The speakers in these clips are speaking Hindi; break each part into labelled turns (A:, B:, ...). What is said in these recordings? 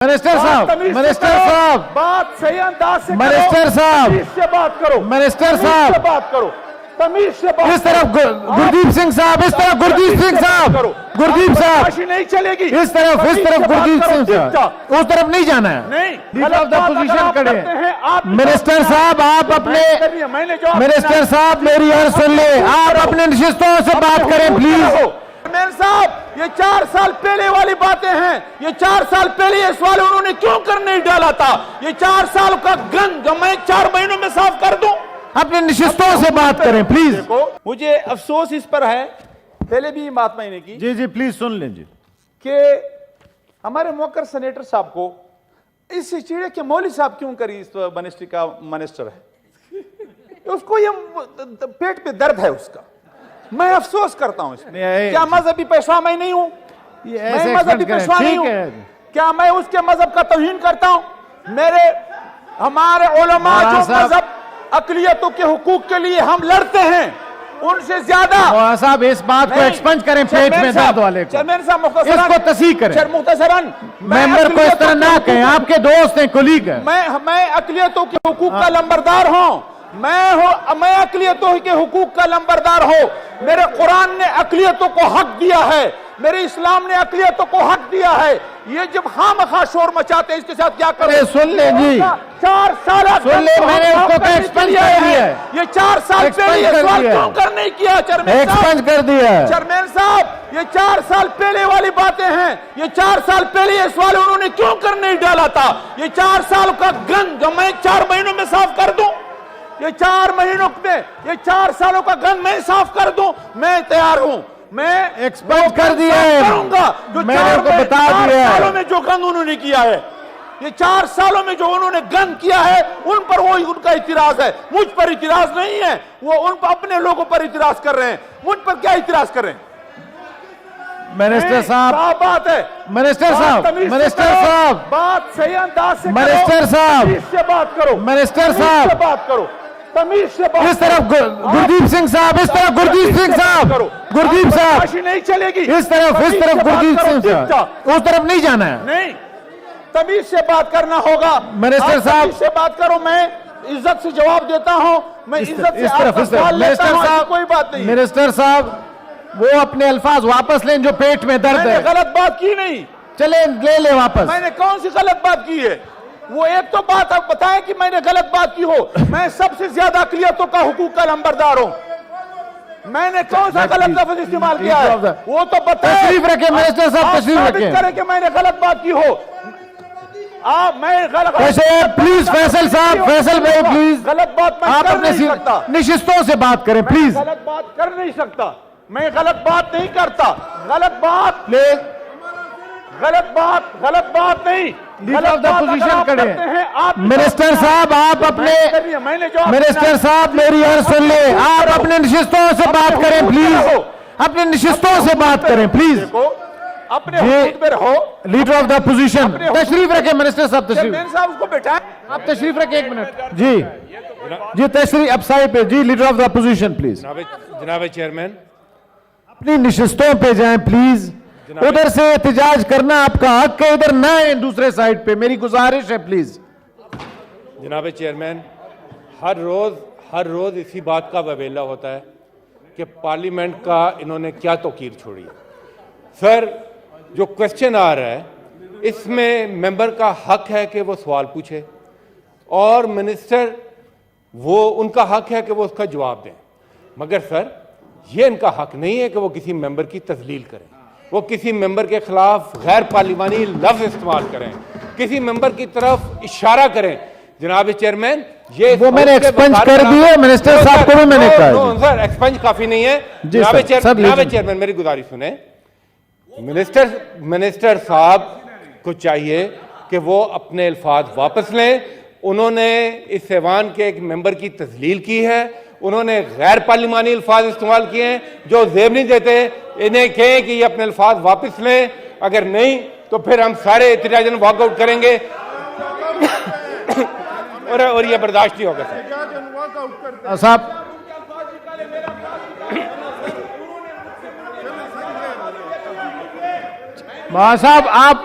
A: मिनिस्टर साहब,
B: बात सही अंदाज से
A: मिनिस्टर साहब,
B: तमीज से बात करो,
A: मिनिस्टर साहब,
B: बात करो, तमीज से बात
A: इस तरफ गुरदीप सिंह साहब, इस तरफ गुरदीप सिंह साहब, गुरदीप साहब
B: नहीं चलेगी,
A: इस तरफ गुरदीप सिंह साहब, उस तरफ नहीं जाना है।
B: नहीं,
A: लीडर ऑफ द पोजीशन खड़े हैं। मिनिस्टर साहब आप अपने, मिनिस्टर साहब मेरी और सुन ले, आप अपने निशिस्तों से बात करें प्लीज।
B: मेन साहब, ये 4 साल पहले वाली बातें हैं। ये 4 साल पहले ये सवाल उन्होंने क्यों कर नहीं डाला था? ये 4 साल का गंद मैं 4 महीनों में साफ कर दूं।
A: अपने निशिस्तों से बात करें प्लीज।
B: मुझे अफसोस इस पर है, पहले भी बात मैंने की।
A: जी जी प्लीज सुन लीजिए
B: कि हमारे मौकर सेनेटर साहब को इस चिड़े के मौली साहब क्यों करी इस मिनिस्ट्री का मिनिस्टर है, उसको ये पेट पे दर्द है उसका। मैं अफसोस करता हूं इसमें। क्या मजहबी पेशवा मैं नहीं हूं? मैं मजहबी पेशवा नहीं हूं? क्या मैं उसके मजहब का तौहीन करता हूं? मेरे हमारे उलमा जो मजहब अकलियतों के हुकूक के लिए हम लड़ते हैं, उनसे ज्यादा
A: साहब इस बात को एक्सपंज करें, पेट में दर्द वाले को,
B: चेयरमैन साहब मुख्तसरन
A: इसको तस्हीह करें,
B: मुख्तसरन
A: मेंबर को इस तरह ना कहें, आपके दोस्त हैं, कुलीग हैं।
B: मैं अकलियतों के हुकूक का लंबरदार हूं। मैं अकलियतों के हुकूक का लंबरदार हूं। मेरे कुरान ने अकलियतों को हक दिया है, मेरे इस्लाम ने अकलियतों को हक दिया है। ये जब खामखा शोर मचाते हैं, इसके साथ क्या करें?
A: सुन ले जी,
B: 4 साल
A: सुन ले, मैंने उसको एक्सपेंज कर दिया है।
B: ये 4 साल पहले ये सवाल क्यों कर नहीं किया?
A: एक्सपेंज कर दिया है
B: चेयरमैन साहब, ये 4 साल पहले वाली बातें हैं। ये 4 साल पहले ये सवाल उन्होंने क्यों कर नहीं डाला था? ये 4 साल का गंद मैं 4 महीनों में साफ कर दूं। ये 4 महीनों में, ये 4 सालों का गंद मैं साफ कर दूं, मैं तैयार हूं। मैं
A: एक्सपेंज कर दिया है,
B: करूंगा जो
A: मैंने उनको बता दिया है।
B: 4 सालों में जो गंद उन्होंने किया है, ये 4 सालों में जो उन्होंने गंद किया है, उन पर वो उनका इतिराज है। मुझ पर इतिराज नहीं है, वो उन पर अपने लोगों पर इतिराज कर रहे हैं। मुझ पर क्या इतिराज कर रहे हैं?
A: मिनिस्टर साहब,
B: बात है
A: मिनिस्टर साहब, मिनिस्टर साहब,
B: बात सही अंदाज से,
A: मिनिस्टर साहब
B: से बात करो,
A: मिनिस्टर साहब
B: बात करो, तमीज से बात।
A: इस तरफ गुरदीप सिंह साहब, इस तरफ गुरदीप सिंह साहब, गुरदीप साहब
B: नहीं चलेगी,
A: इस तरफ गुरदीप सिंह साहब, उस तरफ नहीं जाना है।
B: नहीं, तमीज से बात करना होगा।
A: मिनिस्टर साहब
B: से बात करो, मैं इज्जत से जवाब देता हूं, मैं इज्जत से आपका सवाल लेता हूं, ऐसी कोई बात नहीं।
A: मिनिस्टर साहब वो अपने अल्फाज वापस लें जो पेट में दर्द है।
B: गलत बात की नहीं,
A: चले ले ले वापस।
B: मैंने कौन सी गलत बात की है? वो एक तो बात आप बताएं कि मैंने गलत बात की हो। मैं सबसे ज्यादा अकलियतों का हुकूक का लंबरदार हूं। मैंने कौन सा गलत लफ्ज इस्तेमाल किया है? वो तो बताएं।
A: तशरीफ रखें मिनिस्टर साहब, तशरीफ रखें।
B: करें कि मैंने गलत बात की हो। मैं गलत,
A: प्लीज फैसल साहब, फैसल भाई प्लीज,
B: गलत बात मैं
A: आप
B: कर
A: अपने
B: नहीं सकता।
A: निशिस्तों से बात करें प्लीज।
B: गलत बात कर नहीं सकता, मैं गलत बात नहीं करता। गलत बात नहीं।
A: लीडर ऑफ द पोजीशन खड़े हैं। मिनिस्टर साहब आप अपने, मिनिस्टर साहब मेरी और सुन ले, आप अपने निशिस्तों से बात करें प्लीज, अपने निशिस्तों से बात करें प्लीज।
B: अपने हुकूक में रहो।
A: लीडर ऑफ द पोजीशन तशरीफ रखें, मिनिस्टर साहब तशरीफ,
B: साहब उसको बैठाएं।
A: आप तशरीफ रखें 1 मिनट जी जी, तशरीफ अब साइड पे जी। Leader of the position please,
C: जनाब चेयरमैन
A: अपनी निशिस्तों पे जाएं प्लीज। उधर से एहतजाज करना आपका हक है, इधर ना है दूसरे साइड पे, मेरी गुजारिश है प्लीज।
C: जनाब चेयरमैन, हर रोज इसी बात का वबेला होता है कि पार्लियामेंट का इन्होंने क्या तौकीर छोड़ी है। सर, जो क्वेश्चन आ रहा है इसमें मेंबर का हक है कि वो सवाल पूछे, और मिनिस्टर वो उनका हक है कि वो उसका जवाब दें। मगर सर, ये इनका हक नहीं है कि वो किसी मेंबर की तजलील करें, वो किसी मेंबर के खिलाफ गैर पार्लिमानी लफ्ज इस्तेमाल करें, किसी मेंबर की तरफ इशारा करें। जनाब चेयरमैन, ये
A: वो मैंने एक्सपेंज कर दिए, मिनिस्टर साहब को भी मैंने कहा।
C: सर, एक्सपेंज काफी नहीं है। जनाब चेयरमैन मेरी गुजारिश सुने। मिनिस्टर साहब को चाहिए कि वो अपने अल्फाज वापस लें। उन्होंने इस ऐवान के एक मेंबर की तजलील की है, उन्होंने गैर पार्लिमानी अल्फाज इस्तेमाल किए हैं जो जेब नहीं देते। इन्हें कहें कि ये अपने अल्फाज वापस लें, अगर नहीं तो फिर हम सारे एहतजाजन वॉकआउट करेंगे और ये बर्दाश्त नहीं होगा
A: साहब। साहब आप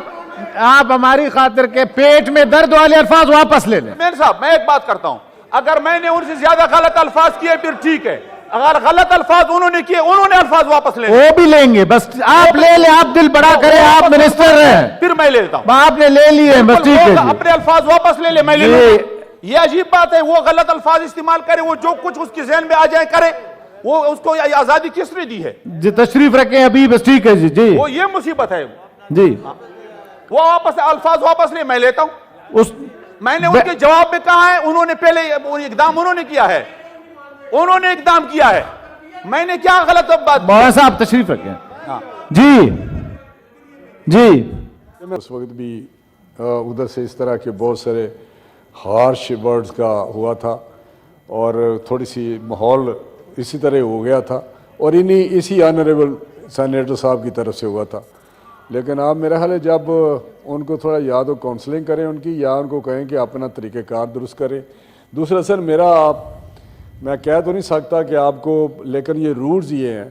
A: आप हमारी खातिर के पेट में दर्द वाले अल्फाज वापस ले लें।
B: मेयर साहब, मैं एक बात करता हूं, अगर मैंने उनसे ज्यादा गलत अल्फाज किए फिर ठीक है, अगर गलत अल्फाज उन्होंने किए, उन्होंने अल्फाज वापस ले
A: वो भी लेंगे, बस आप ले ले, आप दिल बड़ा करें, आप मिनिस्टर हैं,
B: फिर मैं ले लेता हूं।
A: आपने ले लिए, बस ठीक है जी।
B: अपने अल्फाज वापस ले ले, मैं ले लूंगा। ये अजीब बात है, वो गलत अल्फाज इस्तेमाल करे, वो जो कुछ उसके ज़हन में आ जाए करे, वो उसको आजादी किसने दी है?
A: जी तशरीफ रखें अभी, बस ठीक है जी। जी
B: वो ये मुसीबत है
A: जी,
B: वो वापस अल्फाज वापस ले, मैं लेता हूं।
A: उस
B: मैंने उनके जवाब में कहा है, उन्होंने पहले इकदाम उन्होंने किया है, उन्होंने इकदाम किया है, मैंने क्या गलत बात?
A: मौलाना साहब तशरीफ रखें। जी जी,
D: उस वक्त भी उधर से इस तरह के बहुत सारे हार्श वर्ड्स का हुआ था और थोड़ी सी माहौल इसी तरह हो गया था और इसी ऑनरेबल सेनेटर साहब की तरफ से हुआ था। लेकिन आप मेरा ख्याल है जब उनको थोड़ा याद हो काउंसलिंग करें उनकी, या उनको कहें कि अपना तरीक़ेकार दुरुस्त करें। दूसरा सर मैं कह तो नहीं सकता कि आपको, लेकिन ये रूल्स ये हैं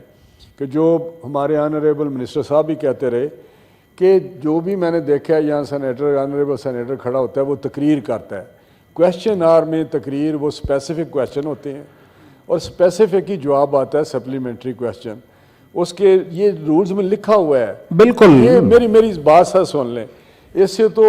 D: कि जो हमारे ऑनरेबल मिनिस्टर साहब भी कहते रहे कि जो भी मैंने देखा है यहाँ सेनेटर, ऑनरेबल सेनेटर खड़ा होता है वो तकरीर करता है। क्वेश्चन आवर में तकरीर वो स्पेसिफिक क्वेश्चन होते हैं और स्पेसिफिक ही जवाब आता है, सप्लीमेंट्री क्वेश्चन, उसके ये रूल्स में लिखा हुआ है।
A: बिल्कुल,
D: ये मेरी इस बात से सुन लें, इससे तो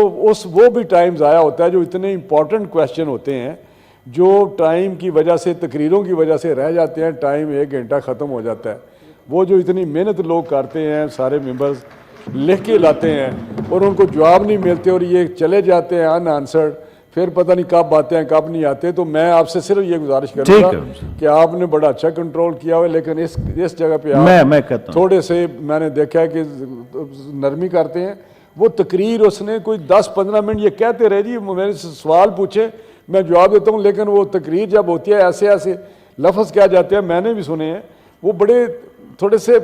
D: वो भी टाइम ज़ाया होता है जो इतने इंपॉर्टेंट क्वेश्चन होते हैं जो टाइम की वजह से, तकरीरों की वजह से रह जाते हैं, टाइम 1 घंटा ख़त्म हो जाता है। वो जो इतनी मेहनत लोग करते हैं, सारे मेंबर्स लिख के लाते हैं और उनको जवाब नहीं मिलते और ये चले जाते हैं अनआंसर्ड, फिर पता नहीं कब आते हैं कब नहीं आते। तो मैं आपसे सिर्फ ये गुजारिश करूँगा कि आपने बड़ा अच्छा कंट्रोल किया हुआ है, लेकिन इस जगह पे आप थोड़े से, मैंने देखा है कि नरमी करते हैं। वो तकरीर उसने कोई 10-15 मिनट ये कहते रहे जी, मेरे से सवाल पूछे मैं जवाब देता हूँ, लेकिन वो तकरीर जब होती है ऐसे ऐसे लफ्ज़ क्या जाते हैं, मैंने भी सुने हैं, वो बड़े थोड़े से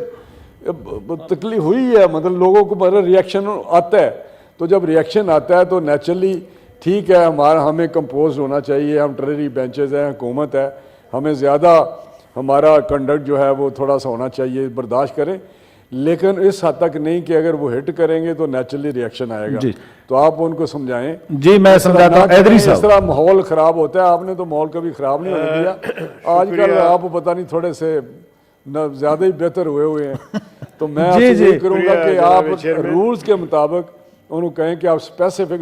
D: तकलीफ हुई है, मतलब लोगों को मतलब रिएक्शन आता है। तो जब रिएक्शन आता है तो नेचुरली ठीक है, हमें कंपोज होना चाहिए, हम टेररी बेंचेस हैं, हुकूमत है, हमें ज़्यादा हमारा कंडक्ट जो है वो थोड़ा सा होना चाहिए, बर्दाश्त करें, लेकिन इस हद तक नहीं कि अगर वो हिट करेंगे तो नेचुरली रिएक्शन आएगा। तो आप उनको समझाएं। जी मैं समझाता हूं। इस तरह माहौल ख़राब होता है, आपने तो माहौल कभी ख़राब नहीं होने दिया। आजकल आप पता नहीं थोड़े से ज़्यादा ही बेहतर हुए हैं। तो मैं आपसे करूँगा कि आप रूल्स के मुताबिक उन्होंने कहें कि आप स्पेसिफिक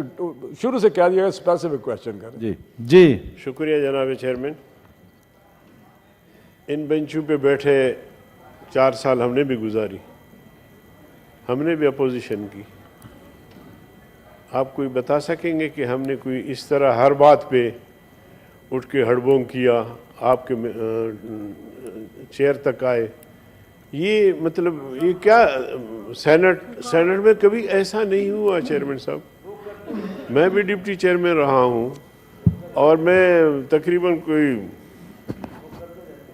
D: शुरू से कह दिया स्पेसिफिक क्वेश्चन करें।
A: जी जी,
E: शुक्रिया जनाब चेयरमैन। इन बेंचों पे बैठे 4 साल हमने भी गुजारी, हमने भी अपोजिशन की। आप कोई बता सकेंगे कि हमने कोई इस तरह हर बात पे उठ के हड़बों किया, आपके चेयर तक आए? ये मतलब ये क्या सेनेट में कभी ऐसा नहीं हुआ चेयरमैन साहब। मैं भी डिप्टी चेयरमैन रहा हूँ और मैं तकरीबन कोई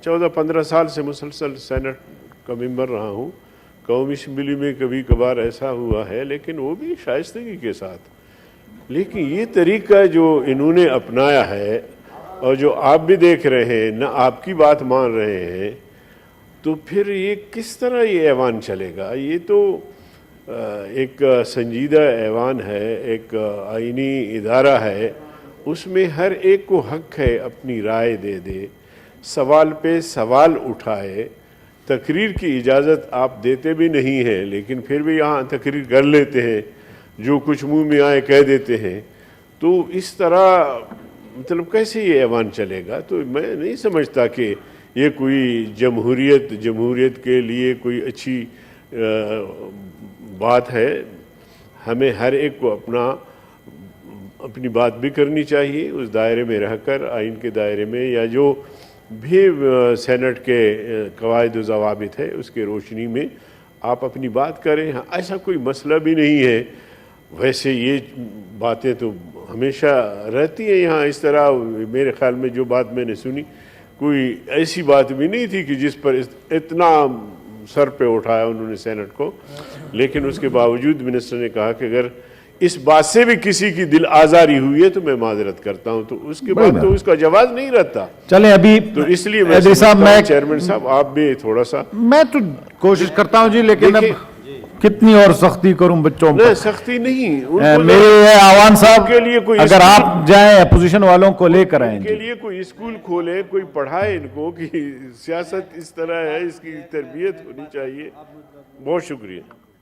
E: 14-15 साल से मुसलसल सेनेट का मेंबर रहा हूँ। कौमी असम्बली में कभी कभार ऐसा हुआ है, लेकिन वो भी शाइस्तगी के साथ। लेकिन ये तरीका जो इन्होंने अपनाया है और जो आप भी देख रहे हैं, न आपकी बात मान रहे हैं, तो फिर ये किस तरह ये ऐवान चलेगा? ये तो एक संजीदा ऐवान है, एक आईनी इदारा है, उसमें हर एक को हक है अपनी राय दे, सवाल पे सवाल उठाए। तकरीर की इजाज़त आप देते भी नहीं हैं, लेकिन फिर भी यहाँ तकरीर कर लेते हैं, जो कुछ मुंह में आए कह देते हैं। तो इस तरह मतलब कैसे ये ऐवान चलेगा? तो मैं नहीं समझता कि ये कोई जमहूरियत के लिए कोई अच्छी बात है। हमें हर एक को अपनी बात भी करनी चाहिए, उस दायरे में रहकर, आइन के दायरे में, या जो भी सेनेट के कवायद ज़वाबित है उसके रोशनी में आप अपनी बात करें। हाँ, ऐसा कोई मसला भी नहीं है। वैसे ये बातें तो हमेशा रहती हैं यहाँ। इस तरह मेरे ख्याल में जो बात मैंने सुनी, कोई ऐसी बात भी नहीं थी कि जिस पर इतना सर पे उठाया उन्होंने सेनेट को। लेकिन उसके बावजूद मिनिस्टर ने कहा कि अगर इस बात से भी किसी की दिल आजारी हुई है तो मैं माजरत करता हूं। तो उसके बाद तो उसका जवाब नहीं रहता।
A: चले अभी
E: तो इसलिए मैं चेयरमैन साहब आप भी थोड़ा सा,
A: मैं तो कोशिश करता हूं जी, लेकिन अब कितनी और सख्ती करूं बच्चों
E: न
A: पर?
E: सख्ती नहीं, उनको
A: मेरे ये आह्वान साहब,
E: उनके लिए कोई
A: अगर आप जाएं अपोजिशन वालों को लेकर आए
E: के लिए कोई स्कूल खोले, कोई पढ़ाए इनको कि सियासत इस तरह है, इसकी तरबियत होनी चाहिए। बहुत शुक्रिया।